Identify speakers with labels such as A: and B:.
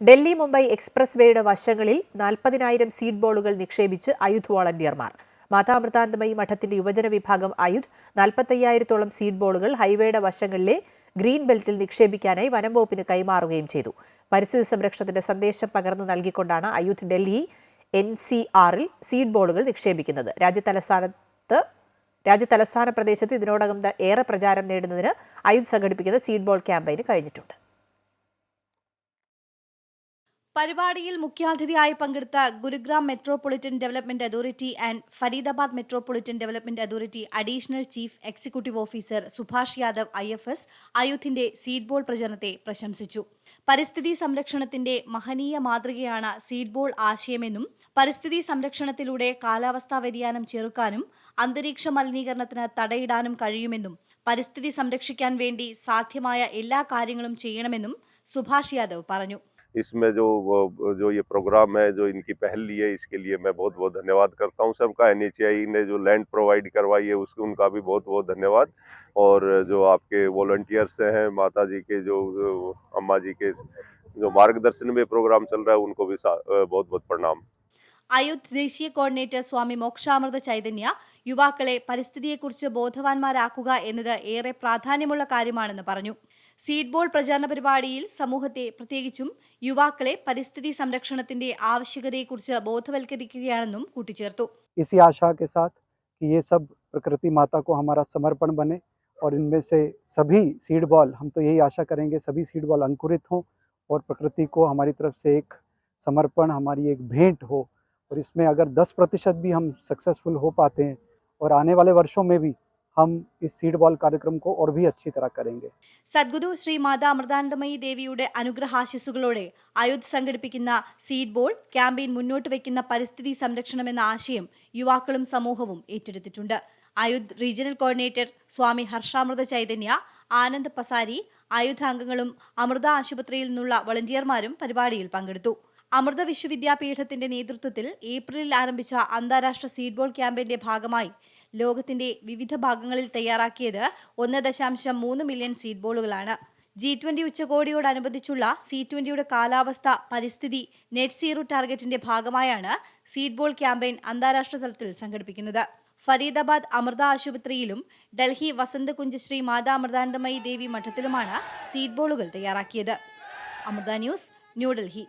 A: Delhi Mumbai express വേയുടെ വശങ്ങളിൽ 40,000 seed ബോളുകൾ നിക്ഷേപിച്ച് അയുധ് വോളണ്ടിയർമാർ. Mata Amritanandamayi മഠത്തിന്റെ യുവജന വിഭാഗം അയുധ് 45,000-ഓളം സീഡ് ബോളുകൾ ഹൈവേയുടെ വശങ്ങളിലെ ഗ്രീൻ ബെൽറ്റിൽ നിക്ഷേപിക്കാനായി വനം വകുപ്പിന് കൈമാറുകയും ചെയ്തു. പരിസ്ഥിതി സംരക്ഷണത്തിന്റെ സന്ദേശം പകർന്നു നൽകിക്കൊണ്ടാണ് അയുധ് ഡൽഹി NCRൽ സീഡ് ബോളുകൾ നിക്ഷേപിക്കുന്നത്. രാജ്യതലസ്ഥാന പ്രദേശത്ത് ഇതിനോടകം ഏറെ പ്രചാരം നേടുന്നതിന് അയുധ് സംഘടിപ്പിക്കുന്ന സീഡ് ബോൾ ക്യാമ്പയിന് കഴിഞ്ഞിട്ടുണ്ട്.
B: പരിപാടിയിൽ മുഖ്യാതിഥിയായി പങ്കെടുത്ത Gurugram metropolitan development authority and Faridabad metropolitan development authority additional chief executive officer Subhash Yadav IFS അയുധിന്റെ സീഡ് ബോൾ പ്രചരണത്തെ പ്രശംസിച്ചു. പരിസ്ഥിതി സംരക്ഷണത്തിന്റെ മഹനീയ മാതൃകയാണ് സീഡ് ബോൾ ആശയമെന്നും പരിസ്ഥിതി സംരക്ഷണത്തിലൂടെ കാലാവസ്ഥാ വ്യതിയാനം ചെറുക്കാനും അന്തരീക്ഷ മലിനീകരണത്തിന് തടയിടാനും കഴിയുമെന്നും പരിസ്ഥിതി സംരക്ഷിക്കാൻ വേണ്ടി സാധ്യമായ എല്ലാ കാര്യങ്ങളും ചെയ്യണമെന്നും സുഭാഷ് യാദവ് പറഞ്ഞു.
C: इसमें जो ये प्रोग्राम है, जो इनकी पहल ली है, इसके लिए मैं बहुत बहुत धन्यवाद करता हूँ सबका। NHAI ने जो लैंड प्रोवाइड करवाई है उसको उनका भी बहुत बहुत धन्यवाद। और जो आपके वॉलंटियर्स हैं, माता जी के जो अम्मा जी के जो मार्गदर्शन में प्रोग्राम चल रहा है उनको भी बहुत बहुत प्रणाम.
B: അയുധ് ദേശീയ കോർഡിനേറ്റർ സ്വാമി മോക്ഷാമൃത ചൈതന്യ യുവാക്കളെ പരിസ്ഥിതിയെക്കുറിച്ച് ബോധവാന്മാരാക്കുക എന്നത് ഏറെ പ്രാധാന്യമുള്ള കാര്യമാണെന്ന് പറഞ്ഞു. സീഡ് ബോൾ പ്രചാരണ പരിപാടിയിൽ സമൂഹത്തെ പ്രത്യേകിച്ചും യുവാക്കളെ പരിസ്ഥിതി സംരക്ഷണത്തിന്റെ ആവശ്യകതയെക്കുറിച്ച് ബോധവൽക്കരിക്കുകയാണെന്നും കൂട്ടിച്ചേർത്തു.
D: इसी आशा के साथ कि ये सब प्रकृति माता को हमारा समर्पण बने और इनमें से सभी सीड बॉल, हम तो यही आशा करेंगे, सभी सीड बॉल अंकुरित हों और प्रकृति को हमारी तरफ से एक समर्पण, हमारी एक भेंट हो। और इसमें अगर 10% भी हम सक्सेसफुल हो पाते हैं और आने वाले वर्षों में भी हम इस सीड बॉल कार्यक्रम को और भी अच्छी तरह करेंगे.
B: സദ്ഗുരു ശ്രീ മാതാ അമൃതാനന്ദമയി ദേവിയുടെ അനുഗ്രഹാശിസുകളോടെ അയുധ് സംഘടിപ്പിക്കുന്ന സീഡ് ബോൾ ക്യാമ്പയിൻ മുന്നോട്ട് വയ്ക്കുന്ന പരിസ്ഥിതി സംരക്ഷണം എന്ന ആശയം യുവാക്കളും സമൂഹവും ഏറ്റെടുത്തിട്ടുണ്ട്. അയുധ് റീജിയണൽ കോർഡിനേറ്റർ സ്വാമി ഹർഷാമൃത ചൈതന്യ, ആനന്ദ് പസാരി, അയുധ് അംഗങ്ങളും അമൃത ആശുപത്രിയിൽ നിന്നുള്ള വളണ്ടിയർമാരും പരിപാടിയിൽ പങ്കെടുത്തു. അമൃത വിശ്വവിദ്യാപീഠത്തിന്റെ നേതൃത്വത്തിൽ ഏപ്രിലിൽ ആരംഭിച്ച അന്താരാഷ്ട്ര സീഡ് ബോൾ ക്യാമ്പയിന്റെ ഭാഗമായി ലോകത്തിന്റെ വിവിധ ഭാഗങ്ങളിൽ തയ്യാറാക്കിയത് 1.3 മില്യൺ സീഡ് ബോളുകളാണ്. G20 ഉച്ചകോടിയോടനുബന്ധിച്ചുള്ള C20യുടെ കാലാവസ്ഥ, പരിസ്ഥിതി, നെറ്റ് സീറോ ടാർഗറ്റിന്റെ ഭാഗമായാണ് സീഡ് ബോൾ ക്യാമ്പയിൻ അന്താരാഷ്ട്ര തലത്തിൽ സംഘടിപ്പിക്കുന്നത്. ഫരീദാബാദ് അമൃത ആശുപത്രിയിലും ഡൽഹി വസന്തകുഞ്ച് ശ്രീ മാതാ അമൃതാനന്ദമയി ദേവി മഠത്തിലുമാണ് സീഡ് ബോളുകൾ തയ്യാറാക്കിയത്. അമൃത ന്യൂസ്, ന്യൂഡൽഹി.